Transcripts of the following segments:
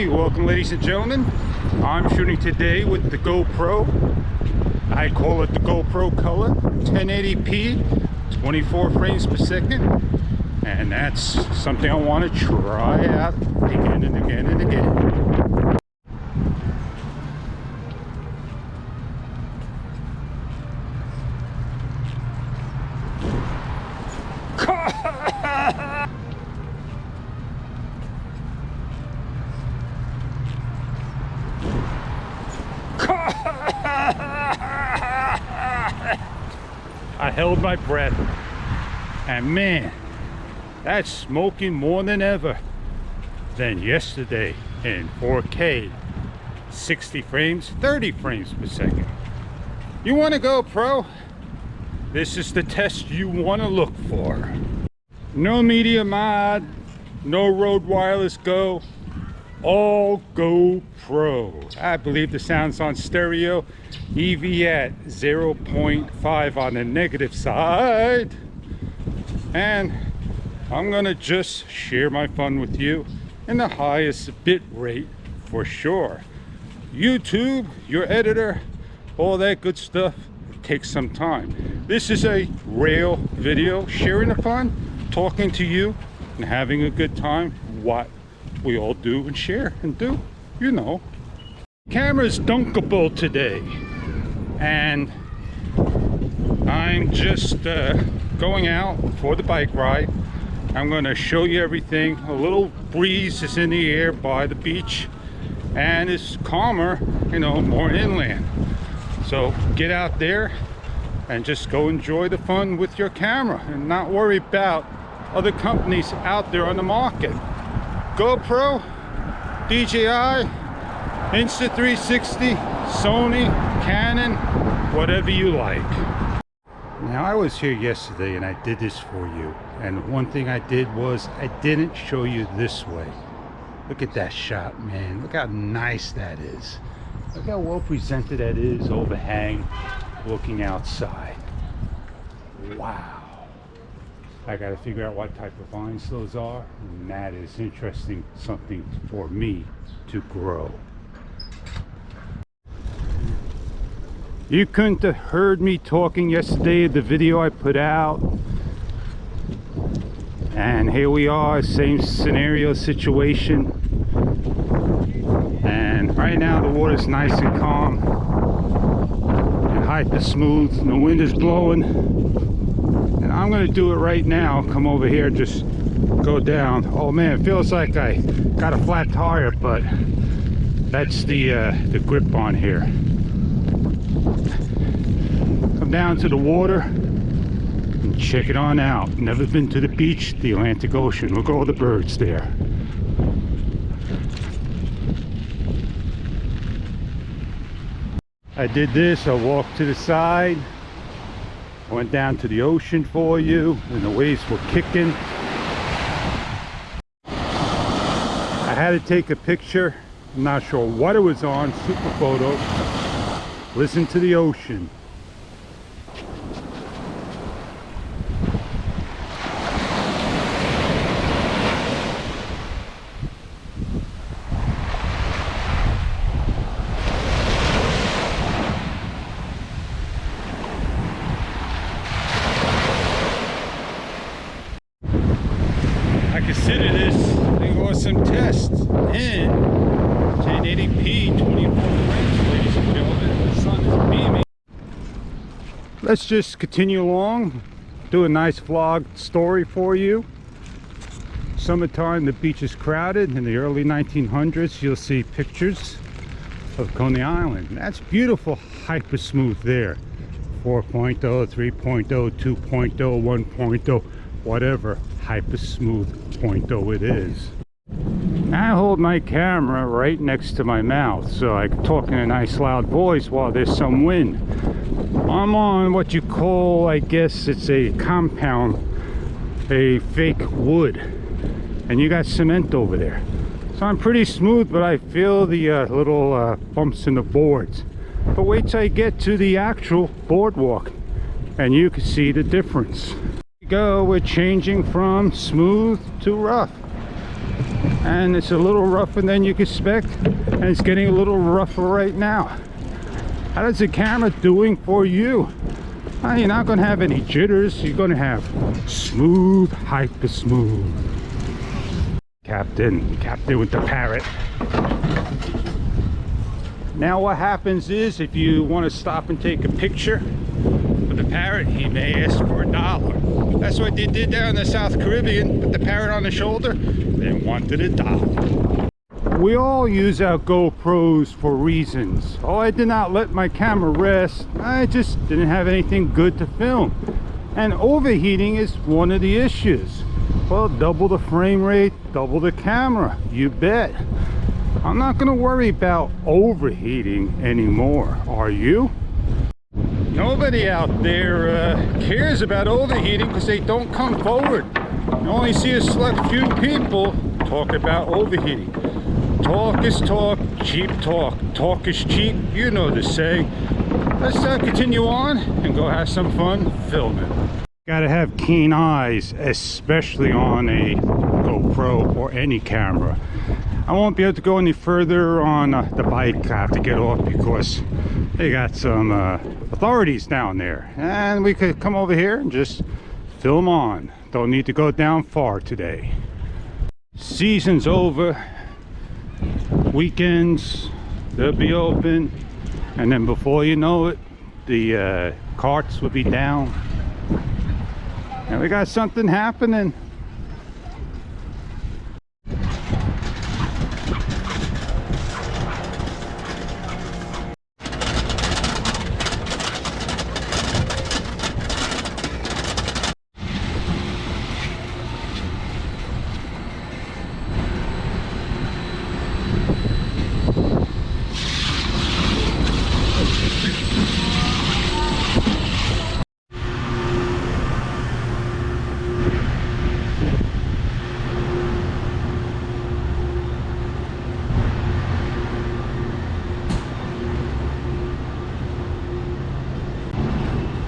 Hey, welcome ladies and gentlemen. I'm shooting today with the GoPro. I call it the GoPro Color 1080p 24 frames per second, and that's something I want to try out again and again and again. I held my breath, and man, that's smoking more than ever than yesterday in 4K, 60 frames, 30 frames per second. You want to go pro? This is the test you want to look for. No media mod, no Rode Wireless Go, all GoPro. I believe the sound's on stereo, EV at 0.5 on the negative side, and I'm gonna just share my fun with you in the highest bit rate for sure. YouTube, your editor, all that good stuff takes some time. This is a real video, sharing the fun, talking to you and having a good time, what we all do and share and do, you know. Camera's dunkable today, and I'm just going out for the bike ride. I'm going to show you everything. A little breeze is in the air by the beach, and it's calmer, you know, more inland. So get out there and just go enjoy the fun with your camera and not worry about other companies out there on the market. GoPro, DJI, Insta360, Sony, Canon, whatever you like. Now, I was here yesterday and I did this for you, and one thing I did was I didn't show you this way. Look at that shot, man. Look how nice that is. Look how well presented that is, overhang, looking outside. Wow. I got to figure out what type of vines those are, and that is interesting, something for me to grow. You couldn't have heard me talking yesterday in the video I put out, and here we are, same scenario situation, and right now the water's nice and calm and hyper smooth, and the wind is blowing. And I'm gonna do it right now. Come over here, just go down. Oh man, it feels like I got a flat tire, but that's the grip on here. Come down to the water and check it on out. Never been to the beach, the Atlantic Ocean. Look at all the birds there. I did this, I walked to the side, went down to the ocean for you, and the waves were kicking. I had to take a picture. I'm not sure what it was on, super photo. Listen to the ocean. Consider this an awesome test in 1080p 24 frames, ladies and gentlemen. The sun is beaming. Let's just continue along, do a nice vlog story for you. Summertime, the beach is crowded. In the early 1900s, you'll see pictures of Coney Island. That's beautiful, hyper smooth there. 4.0, 3.0, 2.0, 1.0, whatever hyper smooth 0.0 it is. I hold my camera right next to my mouth so I can talk in a nice loud voice while there's some wind. I'm on what you call, I guess it's a compound, a fake wood, and you got cement over there. So I'm pretty smooth, but I feel the little bumps in the boards. But wait till I get to the actual boardwalk and you can see the difference. Go, we're changing from smooth to rough. and it's a little rougher than you expect, and it's getting a little rougher right now. How does the camera doing for you? You're not going to have any jitters. You're going to have smooth, hyper smooth. Captain with the parrot. Now what happens is, if you want to stop and take a picture with the parrot, he may ask for $1. That's what they did down in the South Caribbean. Put the parrot on the shoulder, they wanted $1. We all use our GoPros for reasons. Oh, I did not let my camera rest. I just didn't have anything good to film. And overheating is one of the issues. Well, double the frame rate, double the camera, you bet. I'm not going to worry about overheating anymore, are you? Nobody out there cares about overheating because they don't come forward. You only see a select few people talk about overheating. Talk is talk, cheap talk. Talk is cheap, you know the saying. Let's continue on and go have some fun filming. Gotta have keen eyes, especially on a GoPro or any camera. I won't be able to go any further on the bike. I have to get off because they got some authorities down there. And we could come over here and just film on. Don't need to go down far today. Season's over. Weekends, they'll be open. And then before you know it, the carts will be down. And we got something happening.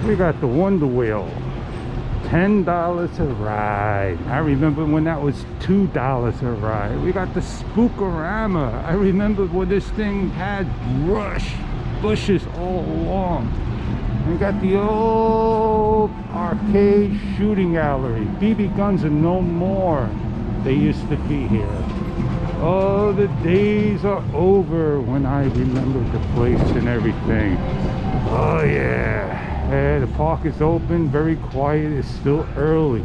We got the Wonder Wheel, $10 a ride. I remember when that was $2 a ride. We got the Spookorama. I remember when this thing had bushes all along. We got the old arcade shooting gallery. BB guns are no more. They used to be here. Oh, the days are over when I remember the place and everything. Oh yeah. The park is open, very quiet. It's still early.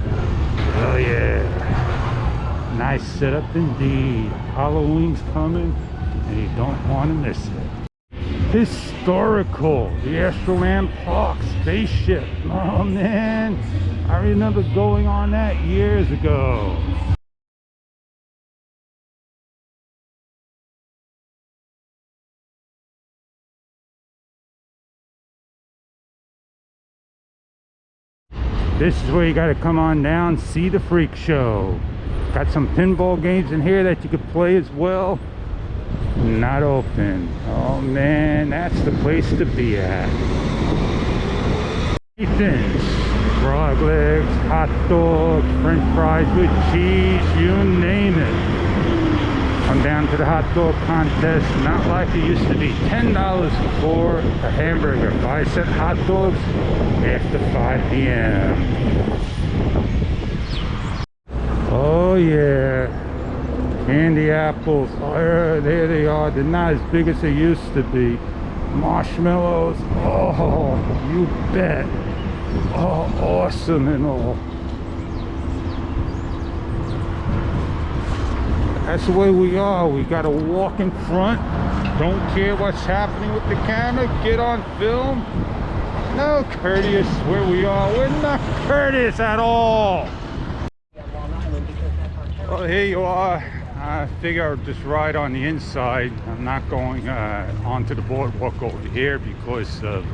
Oh yeah, nice setup indeed. Halloween's coming and you don't want to miss it. Historical, the Astroland Park spaceship. Oh man, I remember going on that years ago. This is where you got to come on down, see the freak show. Got some pinball games in here that you could play as well. Not open. Oh man, that's the place to be at. Ethan's, frog legs, hot dogs, french fries with cheese, you name it. Come down to the hot dog contest, not like it used to be. $10 for a hamburger, 5-cent hot dogs after 5 p.m. Oh yeah, candy apples, oh, there they are. They're not as big as they used to be. Marshmallows, oh, you bet. Oh, awesome and all. That's the way we are. We gotta walk in front. Don't care what's happening with the camera. Get on film. No courteous where we are. We're not courteous at all. Well, here you are. I figure I'll just ride on the inside. I'm not going onto the boardwalk over here because of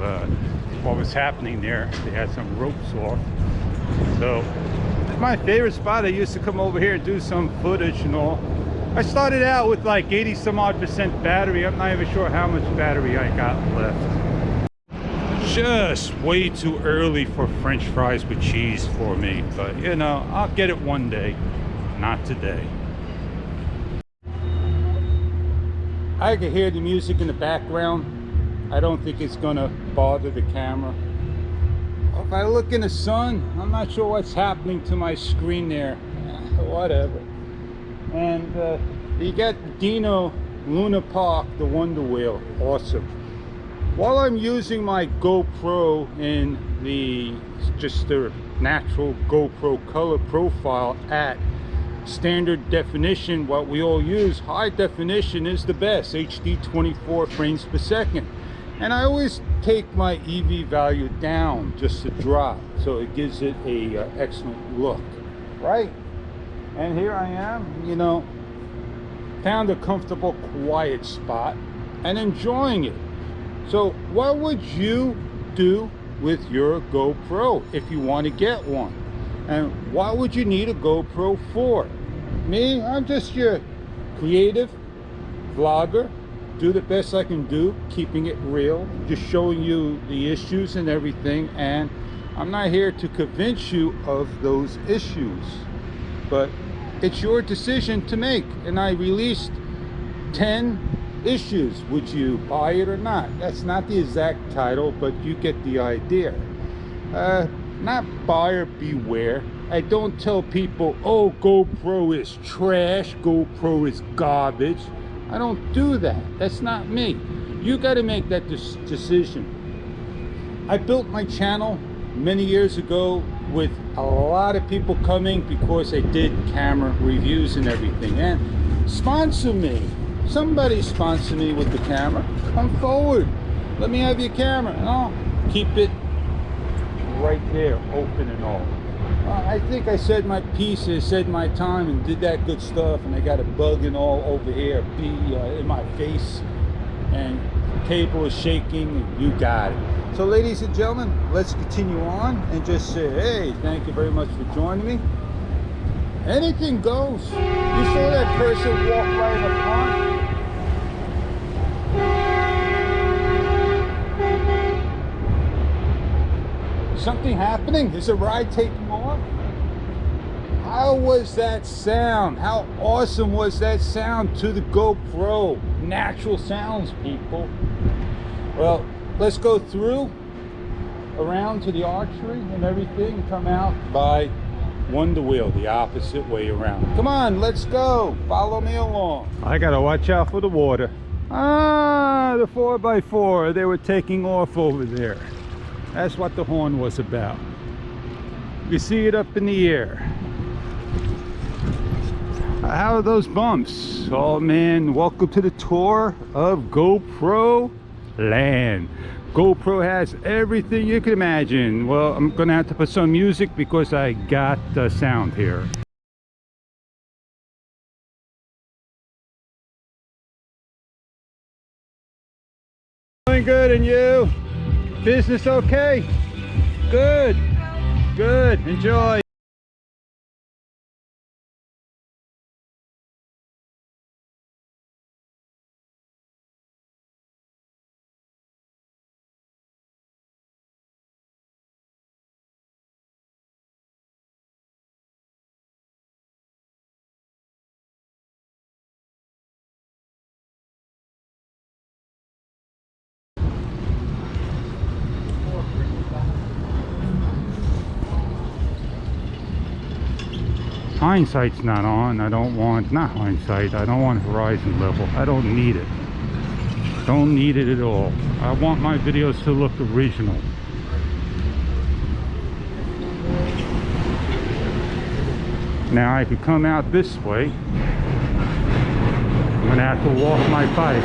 what was happening there. They had some ropes off. So it's my favorite spot. I used to come over here and do some footage and all. I started out with like 80 some odd % battery. I'm not even sure how much battery I got left. Just way too early for french fries with cheese for me, but you know, I'll get it one day. Not today. I can hear the music in the background. I don't think it's gonna bother the camera. If I look in the sun, I'm not sure what's happening to my screen there. Whatever. And you got Dino Luna Park, the Wonder Wheel. Awesome. While I'm using my GoPro in just the natural GoPro color profile at standard definition, what we all use, high definition is the best, HD 24 frames per second. And I always take my EV value down just a drop, so it gives it a excellent look, right? And here I am, you know, found a comfortable, quiet spot and enjoying it. So what would you do with your GoPro if you want to get one? And what would you need a GoPro for? Me, I'm just your creative vlogger. Do the best I can do, keeping it real, just showing you the issues and everything. And I'm not here to convince you of those issues, but it's your decision to make. And I released 10 issues. Would you buy it or not? That's not the exact title, but you get the idea. Not buyer beware. I don't tell people, oh, GoPro is trash, GoPro is garbage. I don't do that. That's not me. You got to make that decision. I built my channel many years ago with a lot of people coming because I did camera reviews and everything. And sponsor me. Somebody sponsor me with the camera. Come forward. Let me have your camera. And I'll keep it right there, open and all. I think I said my piece, I said my time and did that good stuff, and I got a bug and all over here, in my face, and the table is shaking, and you got it. So ladies and gentlemen, let's continue on and just say, hey, thank you very much for joining me. Anything goes. You saw that person walk right in the front. Something happening? Is a ride taking off? How was that sound? How awesome was that sound to the GoPro? Natural sounds, people. Well, let's go through around to the archery and everything and come out by Wonder Wheel, the opposite way around. Come on, let's go. Follow me along. I gotta watch out for the water. Ah, the 4x4. They were taking off over there. That's what the horn was about. You see it up in the air. How are those bumps? Oh man, welcome to the tour of GoPro land. GoPro has everything you can imagine. Well, I'm gonna have to put some music because I got the sound here. Doing good, and you? Business okay? Good. Good. Enjoy. Hindsight's not on. I don't want, not hindsight, I don't want horizon level. I don't need it. Don't need it at all. I want my videos to look original. Now I could come out this way. I'm gonna have to walk my bike.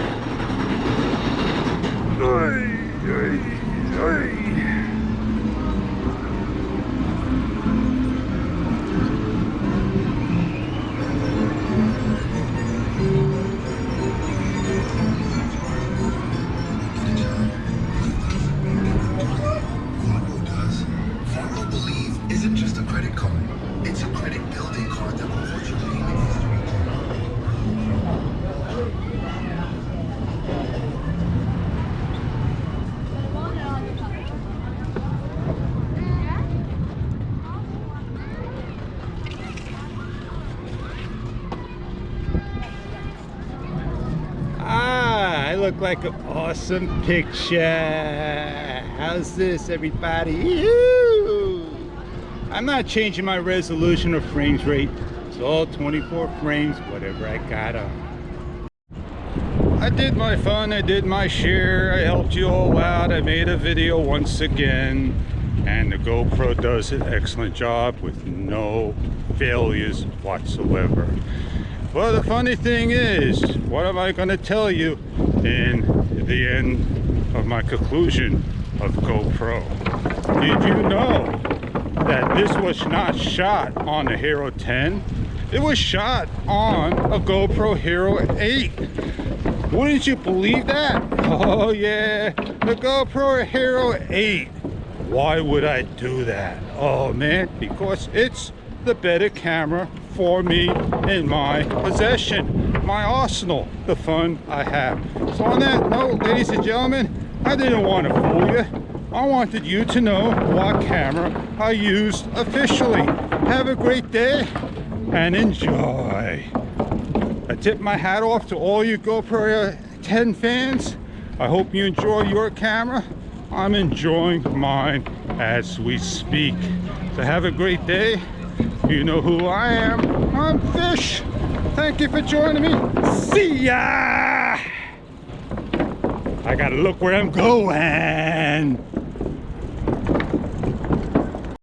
look like an awesome picture. How's this, everybody? Yoo-hoo! I'm not changing my resolution or frames rate. It's all 24 frames, whatever I got on. I did my fun, I did my share, I helped you all out, I made a video once again, and the GoPro does an excellent job with no failures whatsoever. Well, the funny thing is, what am I going to tell you in the end of my conclusion of GoPro? Did you know that this was not shot on a Hero 10? It was shot on a GoPro Hero 8. Wouldn't you believe that? Oh yeah, the GoPro Hero 8. Why would I do that? Oh man, because it's the better camera for me in my possession, my arsenal, the fun I have. So on that note, ladies and gentlemen, I didn't want to fool you. I wanted you to know what camera I used officially. Have a great day and enjoy. I tip my hat off to all you GoPro 10 fans. I hope you enjoy your camera. I'm enjoying mine as we speak. So have a great day. You know who I am. I'm Fish. Thank you for joining me. See ya! I gotta look where I'm going.